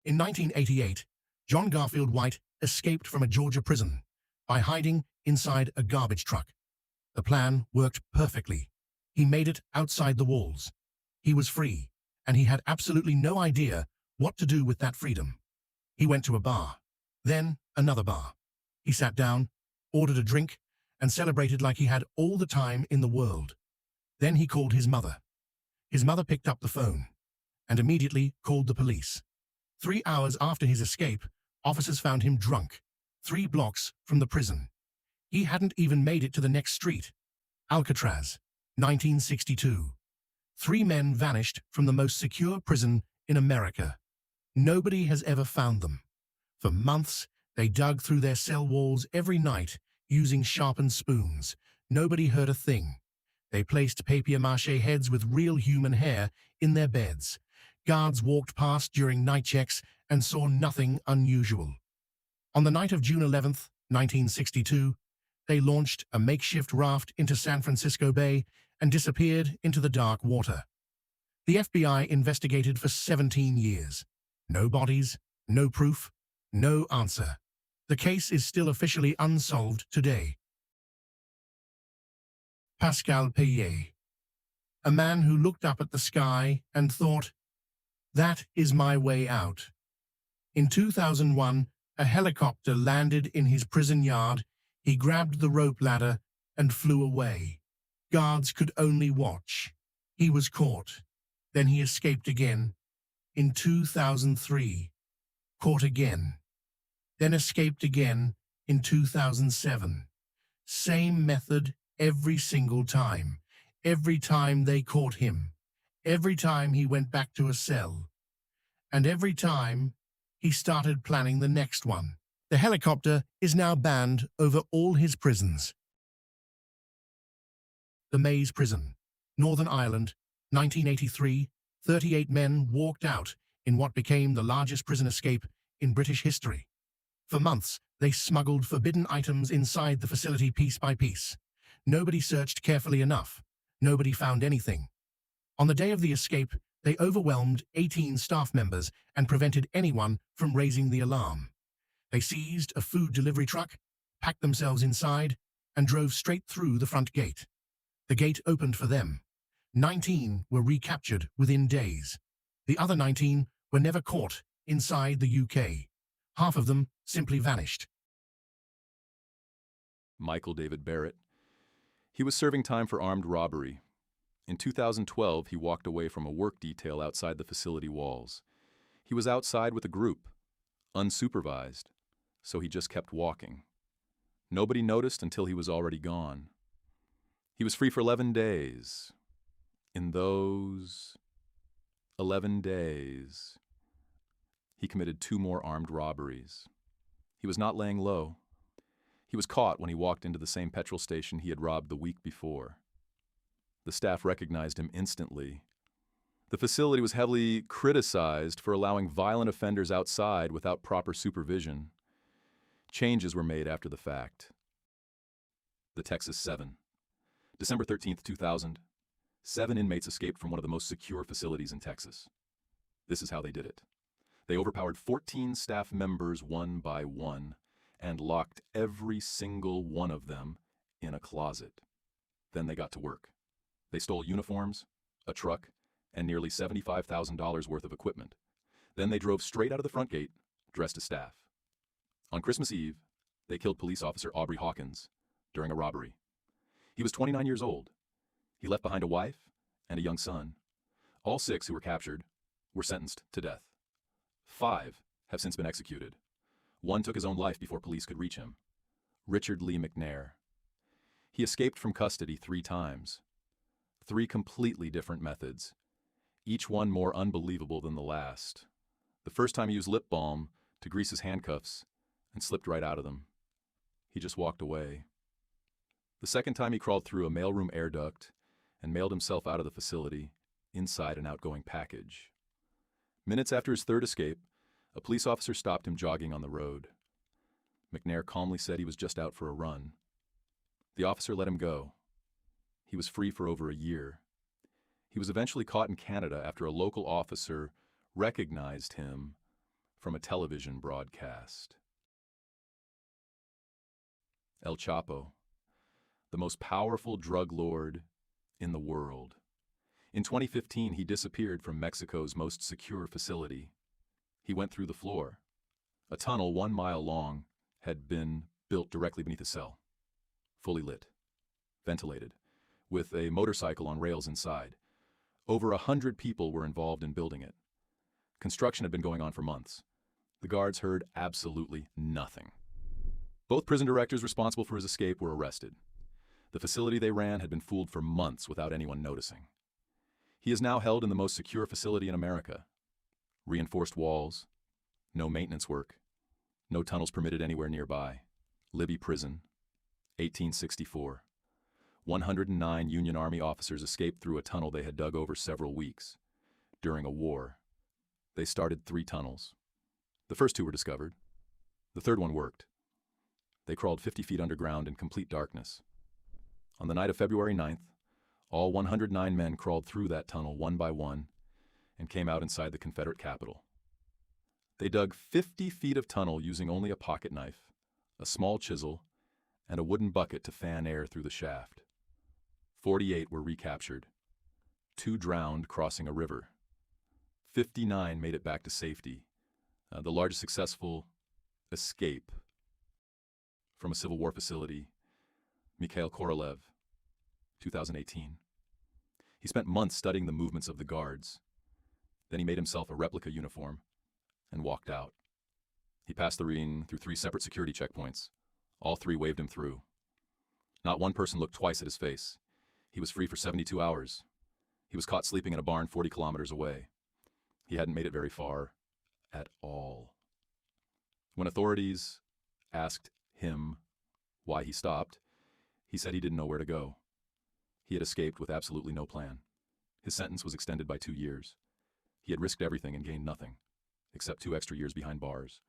In 1988, John Garfield White escaped from a Georgia prison by hiding inside a garbage truck. The plan worked perfectly. He made it outside the walls. He was free, and he had absolutely no idea what to do with that freedom. He went to a bar, then another bar. He sat down, ordered a drink, and celebrated like he had all the time in the world. Then he called his mother. His mother picked up the phone and immediately called the police. 3 hours after his escape, officers found him drunk, 3 blocks from the prison. He hadn't even made it to the next street. Alcatraz, 1962. 3 men vanished from the most secure prison in America. Nobody has ever found them. For months, they dug through their cell walls every night using sharpened spoons. Nobody heard a thing. They placed papier-mâché heads with real human hair in their beds. Guards walked past during night checks and saw nothing unusual. On the night of June 11, 1962, they launched a makeshift raft into San Francisco Bay and disappeared into the dark water. The FBI investigated for 17 years. No bodies, no proof, no answer. The case is still officially unsolved today. Pascal Payet, a man who looked up at the sky and thought, "That is my way out." In 2001, a helicopter landed in his prison yard. He grabbed the rope ladder and flew away. Guards could only watch. He was caught. Then he escaped again. In 2003, caught again. Then escaped again in 2007. Same method every single time. Every time they caught him. Every time he went back to a cell. And every time he started planning the next one. The helicopter is now banned over all his prisons. The Maze Prison, Northern Ireland, 1983, 38 men walked out in what became the largest prison escape in British history. For months, they smuggled forbidden items inside the facility piece by piece. Nobody searched carefully enough. Nobody found anything. On the day of the escape, they overwhelmed 18 staff members and prevented anyone from raising the alarm. They seized a food delivery truck, packed themselves inside, and drove straight through the front gate. The gate opened for them. 19 were recaptured within days. The other 19 were never caught inside the UK. Half of them simply vanished. Michael David Barrett. He was serving time for armed robbery. In 2012, he walked away from a work detail outside the facility walls. He was outside with a group, unsupervised, so he just kept walking. Nobody noticed until he was already gone. He was free for 11 days. In those 11 days, he committed 2 more armed robberies. He was not laying low. He was caught when he walked into the same petrol station he had robbed the week before. The staff recognized him instantly. The facility was heavily criticized for allowing violent offenders outside without proper supervision. Changes were made after the fact. The Texas 7. December 13th, 2000. 7 inmates escaped from one of the most secure facilities in Texas. This is how they did it. They overpowered 14 staff members one by one and locked every single one of them in a closet. Then they got to work. They stole uniforms, a truck, and nearly $75,000 worth of equipment. Then they drove straight out of the front gate, dressed as staff. On Christmas Eve, they killed police officer Aubrey Hawkins during a robbery. He was 29 years old. He left behind a wife and a young son. All 6 who were captured were sentenced to death. 5 have since been executed. 1 took his own life before police could reach him. Richard Lee McNair. He escaped from custody 3 times. 3 completely different methods, each one more unbelievable than the last. The first time he used lip balm to grease his handcuffs and slipped right out of them. He just walked away. The second time he crawled through a mailroom air duct and mailed himself out of the facility inside an outgoing package. Minutes after his 3rd escape, a police officer stopped him jogging on the road. McNair calmly said he was just out for a run. The officer let him go. He was free for over a year. He was eventually caught in Canada after a local officer recognized him from a television broadcast. El Chapo, the most powerful drug lord in the world. In 2015, he disappeared from Mexico's most secure facility. He went through the floor. A tunnel 1 mile long had been built directly beneath his cell, fully lit, ventilated, with a motorcycle on rails inside. Over 100 people were involved in building it. Construction had been going on for months. The guards heard absolutely nothing. Both prison directors responsible for his escape were arrested. The facility they ran had been fooled for months without anyone noticing. He is now held in the most secure facility in America. Reinforced walls, no maintenance work, no tunnels permitted anywhere nearby. Libby Prison, 1864. 109 Union Army officers escaped through a tunnel they had dug over several weeks. During a war, they started 3 tunnels. The first 2 were discovered. The third one worked. They crawled 50 feet underground in complete darkness. On the night of February 9th, all 109 men crawled through that tunnel one by one and came out inside the Confederate capital. They dug 50 feet of tunnel using only a pocket knife, a small chisel, and a wooden bucket to fan air through the shaft. 48 were recaptured. 2 drowned crossing a river. 59 made it back to safety, the largest successful escape from a Civil War facility. Mikhail Korolev, 2018. He spent months studying the movements of the guards. Then he made himself a replica uniform and walked out. He passed the ring through 3 separate security checkpoints. All 3 waved him through. Not one person looked twice at his face. He was free for 72 hours. He was caught sleeping in a barn 40 kilometers away. He hadn't made it very far at all. When authorities asked him why he stopped, he said he didn't know where to go. He had escaped with absolutely no plan. His sentence was extended by 2 years. He had risked everything and gained nothing, except 2 extra years behind bars.